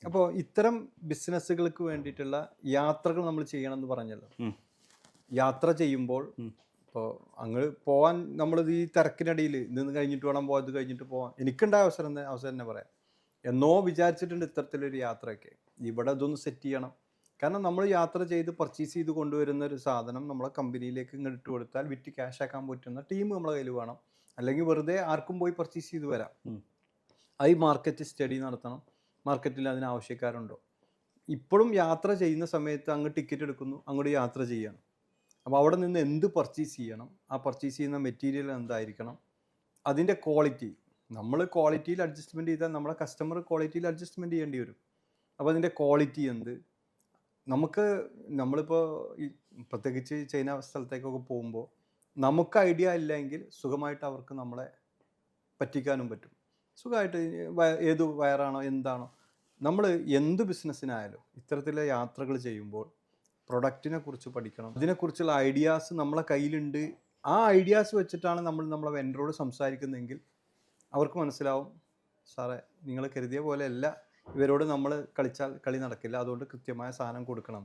അപ്പോൾ ഇത്തരം ബിസിനസ്സുകൾക്ക് വേണ്ടിയിട്ടുള്ള യാത്രകൾ നമ്മൾ ചെയ്യണം എന്ന് പറഞ്ഞല്ലോ. യാത്ര ചെയ്യുമ്പോൾ ഇപ്പോൾ അങ്ങ് പോകാൻ നമ്മൾ ഈ തിരക്കിനിടയിൽ നിന്ന് കഴിഞ്ഞിട്ട് വേണം പോകാൻ, ഇത് കഴിഞ്ഞിട്ട് പോകാൻ. എനിക്കുണ്ടായ അവസരം തന്നെ പറയാം. എന്നോ വിചാരിച്ചിട്ടുണ്ട് ഇത്തരത്തിലൊരു യാത്രയൊക്കെ. ഇവിടെ ഇതൊന്ന് സെറ്റ് ചെയ്യണം. കാരണം നമ്മൾ യാത്ര ചെയ്ത് പർച്ചേസ് ചെയ്ത് കൊണ്ടുവരുന്ന ഒരു സാധനം നമ്മളെ കമ്പനിയിലേക്ക് ഇങ്ങോട്ട് ഇട്ട് കൊടുത്താൽ വിറ്റ് ക്യാഷ് ആക്കാൻ പറ്റുന്ന ടീം നമ്മളെ കയ്യിൽ വേണം. അല്ലെങ്കിൽ വെറുതെ ആർക്കും പോയി പർച്ചേസ് ചെയ്ത് വരാം. ഈ മാർക്കറ്റ് സ്റ്റഡി നടത്തണം. മാർക്കറ്റിൽ അതിന് ആവശ്യക്കാരുണ്ടോ? ഇപ്പോഴും യാത്ര ചെയ്യുന്ന സമയത്ത് അങ്ങ് ടിക്കറ്റ് എടുക്കുന്നു, അങ്ങോട്ട് യാത്ര ചെയ്യണം. അപ്പോൾ അവിടെ നിന്ന് എന്ത് പർച്ചേസ് ചെയ്യണം, ആ പർച്ചേസ് ചെയ്യുന്ന മെറ്റീരിയൽ എന്തായിരിക്കണം, അതിൻ്റെ ക്വാളിറ്റി. നമ്മൾ ക്വാളിറ്റിയിൽ അഡ്ജസ്റ്റ്മെൻറ്റ് ചെയ്താൽ നമ്മളെ കസ്റ്റമർ ക്വാളിറ്റിയിൽ അഡ്ജസ്റ്റ്മെൻറ്റ് ചെയ്യേണ്ടി വരും. അപ്പോൾ അതിൻ്റെ ക്വാളിറ്റി എന്ത്, നമ്മളിപ്പോൾ ഈ പ്രത്യേകിച്ച് ചൈന സ്ഥലത്തേക്കൊക്കെ പോകുമ്പോൾ നമുക്ക് ഐഡിയ ഇല്ലെങ്കിൽ സുഖമായിട്ട് അവർക്ക് നമ്മളെ പറ്റിക്കാനും പറ്റും. സുഖമായിട്ട് ഏത് വയറാണോ എന്താണോ, നമ്മൾ എന്ത് ബിസിനസ്സിനായാലും ഇത്തരത്തിലെ യാത്രകൾ ചെയ്യുമ്പോൾ പ്രൊഡക്റ്റിനെ കുറിച്ച് പഠിക്കണം. ഇതിനെക്കുറിച്ചുള്ള ഐഡിയാസ് നമ്മളെ കയ്യിലുണ്ട്. ആ ഐഡിയാസ് വെച്ചിട്ടാണ് നമ്മളെ വെൻഡറോട് സംസാരിക്കുന്നതെങ്കിൽ അവർക്ക് മനസ്സിലാവും, സാറേ നിങ്ങൾ കരുതിയ പോലെയല്ല, ഇവരോട് നമ്മൾ കളിച്ചാൽ കളി നടക്കില്ല, അതുകൊണ്ട് കൃത്യമായ സാധനം കൊടുക്കണം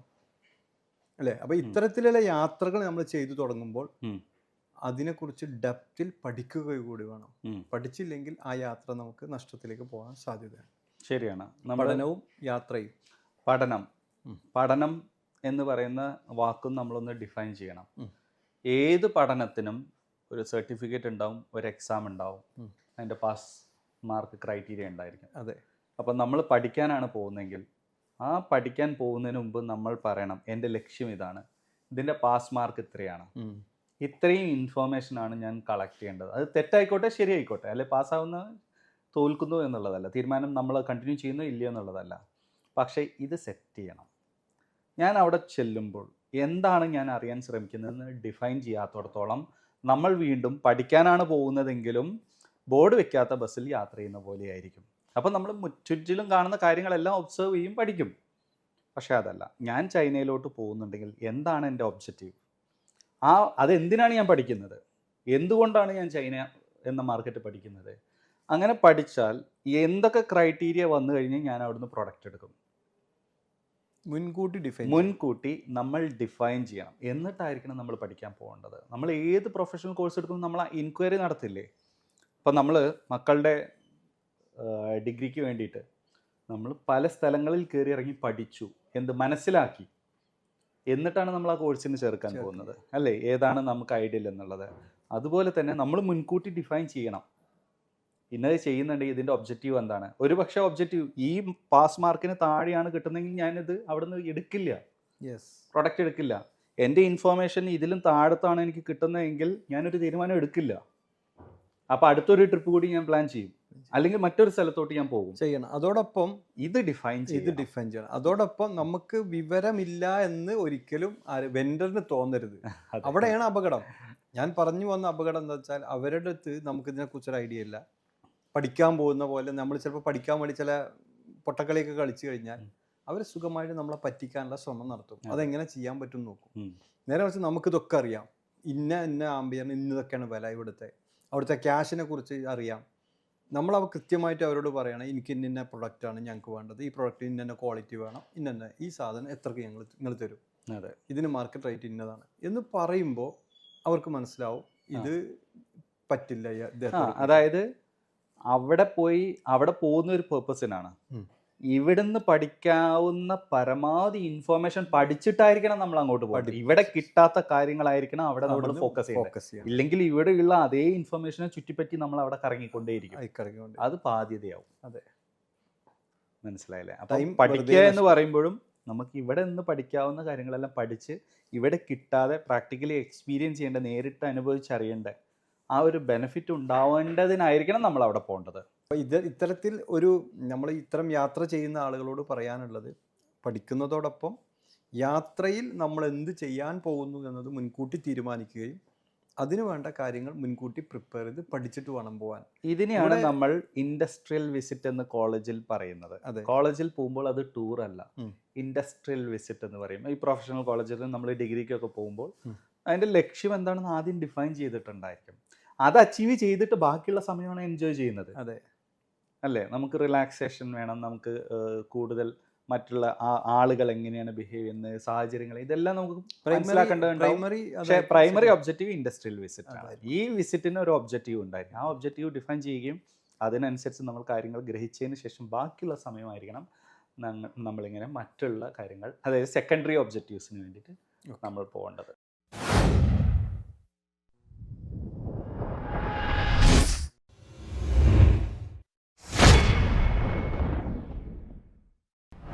അല്ലേ. അപ്പോൾ ഇത്തരത്തിലുള്ള യാത്രകൾ നമ്മൾ ചെയ്തു തുടങ്ങുമ്പോൾ അതിനെക്കുറിച്ച് ഡെപ്തിൽ പഠിക്കുക കൂടി വേണം. പഠിച്ചില്ലെങ്കിൽ ആ യാത്ര നമുക്ക് നഷ്ടത്തിലേക്ക് പോകാൻ സാധ്യതയാണ്. ശരിയാണ്. പഠനവും യാത്രയും. പഠനം എന്ന് പറയുന്ന വാക്കും നമ്മളൊന്ന് ഡിഫൈൻ ചെയ്യണം. ഏത് പഠനത്തിനും ഒരു സർട്ടിഫിക്കറ്റ് ഉണ്ടാവും, ഒരു എക്സാം ഉണ്ടാവും, അതിൻ്റെ പാസ് മാർക്ക് ക്രൈറ്റീരിയ ഉണ്ടായിരിക്കും. അതെ. അപ്പം നമ്മൾ പഠിക്കാനാണ് പോകുന്നതെങ്കിൽ ആ പഠിക്കാൻ പോകുന്നതിന് മുമ്പ് നമ്മൾ പറയണം, എൻ്റെ ലക്ഷ്യം ഇതാണ്, ഇതിൻ്റെ പാസ് മാർക്ക് ഇത്രയാണ്, ഇത്രയും ഇൻഫോർമേഷനാണ് ഞാൻ കളക്ട് ചെയ്യേണ്ടത്. അത് തെറ്റായിക്കോട്ടെ ശരിയായിക്കോട്ടെ, അല്ലെ പാസ്സാവുന്ന തോൽക്കുന്നു എന്നുള്ളതല്ല, തീരുമാനം നമ്മൾ കണ്ടിന്യൂ ചെയ്യുന്നോ ഇല്ലയോ എന്നുള്ളതല്ല. പക്ഷേ ഇത് സെറ്റ് ചെയ്യണം. ഞാൻ അവിടെ ചെല്ലുമ്പോൾ എന്താണ് ഞാൻ അറിയാൻ ശ്രമിക്കുന്നതെന്ന് ഡിഫൈൻ ചെയ്യാത്തിടത്തോളം നമ്മൾ വീണ്ടും പഠിക്കാനാണ് പോകുന്നതെങ്കിലും ബോർഡ് വെക്കാത്ത ബസ്സിൽ യാത്ര ചെയ്യുന്ന പോലെയായിരിക്കും. അപ്പം നമ്മൾ ചുറ്റിലും കാണുന്ന കാര്യങ്ങളെല്ലാം ഒബ്സർവ് ചെയ്യും, പഠിക്കും. പക്ഷേ അതല്ല, ഞാൻ ചൈനയിലോട്ട് പോകുന്നുണ്ടെങ്കിൽ എന്താണ് എൻ്റെ ഒബ്ജക്റ്റീവ്, അതെന്തിനാണ് ഞാൻ പഠിക്കുന്നത്, എന്തുകൊണ്ടാണ് ഞാൻ ചൈന എന്ന മാർക്കറ്റ് പഠിക്കുന്നത്. അങ്ങനെ പഠിച്ചാൽ എന്തൊക്കെ ക്രൈറ്റീരിയ വന്നു കഴിഞ്ഞാൽ ഞാൻ അവിടുന്ന് പ്രൊഡക്റ്റ് എടുക്കും. മുൻകൂട്ടി നമ്മൾ ഡിഫൈൻ ചെയ്യണം. എന്നിട്ടായിരിക്കണം നമ്മൾ പഠിക്കാൻ പോകേണ്ടത്. നമ്മൾ ഏത് പ്രൊഫഷണൽ കോഴ്സ് എടുക്കുമ്പോൾ നമ്മൾ എൻക്വയറി നടത്തില്ലേ. ഇപ്പം നമ്മൾ മക്കളുടെ ഡിഗ്രിക്ക് വേണ്ടിയിട്ട് നമ്മൾ പല സ്ഥലങ്ങളിൽ കയറി ഇറങ്ങി പഠിച്ചു, മനസ്സിലാക്കി, എന്നിട്ടാണ് നമ്മൾ ആ കോഴ്സിന് ചേർക്കാൻ പോകുന്നത് അല്ലേ. ഏതാണ് നമുക്ക് ഐഡിയൽ എന്നുള്ളത്. അതുപോലെ തന്നെ നമ്മൾ മുൻകൂട്ടി ഡിഫൈൻ ചെയ്യണം, ഇന്നത് ചെയ്യുന്നുണ്ടെങ്കിൽ ഇതിൻ്റെ ഒബ്ജക്റ്റീവ് എന്താണ്. ഒരു പക്ഷേ ഒബ്ജക്റ്റീവ് ഈ പാസ് മാർക്കിന് താഴെയാണ് കിട്ടുന്നതെങ്കിൽ ഞാനിത് അവിടെ നിന്ന് എടുക്കില്ല, പ്രൊഡക്റ്റ് എടുക്കില്ല. എൻ്റെ ഇൻഫോർമേഷൻ ഇതിലും താഴത്താണ് എനിക്ക് കിട്ടുന്നതെങ്കിൽ ഞാനൊരു തീരുമാനം എടുക്കില്ല. അപ്പോൾ അടുത്തൊരു ട്രിപ്പ് കൂടി ഞാൻ പ്ലാൻ ചെയ്യും, അല്ലെങ്കിൽ മറ്റൊരു സ്ഥലത്തോട്ട് ഞാൻ പോകും ചെയ്യണം. അതോടൊപ്പം ഇത് ഡിഫൈൻ ചെയ്യണം. അതോടൊപ്പം നമുക്ക് വിവരമില്ല എന്ന് ഒരിക്കലും വെൻഡറിന് തോന്നരുത്. അവിടെയാണ് അപകടം. ഞാൻ പറഞ്ഞു വന്ന അപകടം എന്താ വെച്ചാൽ, അവരുടെ അടുത്ത് നമുക്ക് ഇതിനെക്കുറിച്ചൊരു ഐഡിയ ഇല്ല. പഠിക്കാൻ പോകുന്ന പോലെ നമ്മൾ ചിലപ്പോൾ പഠിക്കാൻ വേണ്ടി ചില പൊട്ടക്കളിയൊക്കെ കളിച്ചു കഴിഞ്ഞാൽ അവർ സുഖമായിട്ട് നമ്മളെ പറ്റിക്കാനുള്ള ശ്രമം നടത്തും. അതെങ്ങനെ ചെയ്യാൻ പറ്റും നോക്കും. നേരെ വെച്ച് നമുക്കിതൊക്കെ അറിയാം, ഇന്ന ആംബിയറിന് ഇന്നതൊക്കെയാണ് വില, അവിടുത്തെ ക്യാഷിനെ കുറിച്ച് അറിയാം. നമ്മളവ കൃത്യമായിട്ട് അവരോട് പറയണം, എനിക്ക് ഇന്ന പ്രൊഡക്റ്റാണ് ഞങ്ങൾക്ക് വേണ്ടത്, ഈ പ്രൊഡക്റ്റ് ഇന്ന ക്വാളിറ്റി വേണം, ഇന്ന ഈ സാധനം എത്രക്ക് നിങ്ങൾ തരും, അതെ, ഇതിന് മാർക്കറ്റ് റേറ്റ് ഇന്നതാണ് എന്ന് പറയുമ്പോൾ അവർക്ക് മനസ്സിലാവും ഇത് പറ്റില്ല. അതായത് അവിടെ പോകുന്ന ഒരു പേർപ്പസിനാണ്. ഇവിടുന്ന് പഠിക്കാവുന്ന പരമാവധി ഇൻഫോർമേഷൻ പഠിച്ചിട്ടായിരിക്കണം നമ്മൾ അങ്ങോട്ട് പോകുന്നത്. ഇവിടെ കിട്ടാത്ത കാര്യങ്ങളായിരിക്കണം അവിടെ നമ്മൾ ഫോക്കസ് ചെയ്യുന്നത്. ഇല്ലെങ്കിൽ ഇവിടെയുള്ള അതേ ഇൻഫോർമേഷനെ ചുറ്റിപ്പറ്റി നമ്മൾ അവിടെ കറങ്ങിക്കൊണ്ടേയിരിക്കും. അത് ബാധ്യതയാവും. അതെ, മനസ്സിലായില്ലേ. അപ്പം പഠിക്കുക എന്ന് പറയുമ്പോഴും നമുക്ക് ഇവിടെ നിന്ന് പഠിക്കാവുന്ന കാര്യങ്ങളെല്ലാം പഠിച്ച് ഇവിടെ കിട്ടാതെ പ്രാക്ടിക്കലി എക്സ്പീരിയൻസ് ചെയ്യേണ്ട, നേരിട്ട് അനുഭവിച്ചറിയേണ്ട ആ ഒരു ബെനിഫിറ്റ് ഉണ്ടാവേണ്ടതിനായിരിക്കണം നമ്മൾ അവിടെ പോകേണ്ടത്. ഇത്തരത്തിൽ നമ്മൾ ഇത്തരം യാത്ര ചെയ്യുന്ന ആളുകളോട് പറയാനുള്ളത്, പഠിക്കുന്നതോടൊപ്പം യാത്രയിൽ നമ്മൾ എന്ത് ചെയ്യാൻ പോകുന്നു എന്നത് മുൻകൂട്ടി തീരുമാനിക്കുകയും അതിന് വേണ്ട കാര്യങ്ങൾ മുൻകൂട്ടി പ്രിപ്പയർ ചെയ്ത് പഠിച്ചിട്ട് വേണം പോകാൻ. ഇതിനെയാണ് നമ്മൾ ഇൻഡസ്ട്രിയൽ വിസിറ്റ് എന്ന് കോളേജിൽ പറയുന്നത്. കോളേജിൽ പോകുമ്പോൾ അത് ടൂർ അല്ല, ഇൻഡസ്ട്രിയൽ വിസിറ്റ് എന്ന് പറയും. ഈ പ്രൊഫഷണൽ കോളേജിൽ നമ്മൾ ഡിഗ്രിക്കൊക്കെ പോകുമ്പോൾ അതിൻ്റെ ലക്ഷ്യം എന്താണെന്ന് ആദ്യം ഡിഫൈൻ ചെയ്തിട്ടുണ്ടായിരിക്കും. അത് അച്ചീവ് ചെയ്തിട്ട് ബാക്കിയുള്ള സമയമാണ് എൻജോയ് ചെയ്യുന്നത്. അതെ, അല്ലേ? നമുക്ക് റിലാക്സേഷൻ വേണം, നമുക്ക് കൂടുതൽ മറ്റുള്ള ആളുകൾ എങ്ങനെയാണ് ബിഹേവ് ചെയ്യുന്നത്, സാഹചര്യങ്ങൾ, ഇതെല്ലാം നമുക്ക് മനസ്സിലാക്കേണ്ടതുണ്ടാവും. പക്ഷേ പ്രൈമറി ഒബ്ജക്റ്റീവ് ഇൻഡസ്ട്രിയൽ വിസിറ്റ് ആണ്. ഈ വിസിറ്റിന് ഒരു ഒബ്ജക്റ്റീവ് ഉണ്ടായിരിക്കും. ആ ഒബ്ജക്റ്റീവ് ഡിഫൈൻ ചെയ്യുകയും അതിനനുസരിച്ച് നമ്മൾ കാര്യങ്ങൾ ഗ്രഹിച്ചതിന് ശേഷം ബാക്കിയുള്ള സമയമായിരിക്കണം നമ്മളിങ്ങനെ മറ്റുള്ള കാര്യങ്ങൾ, അതായത് സെക്കൻഡറി ഒബ്ജക്റ്റീവ്സിന് വേണ്ടിയിട്ട് നമ്മൾ പോകേണ്ടത്.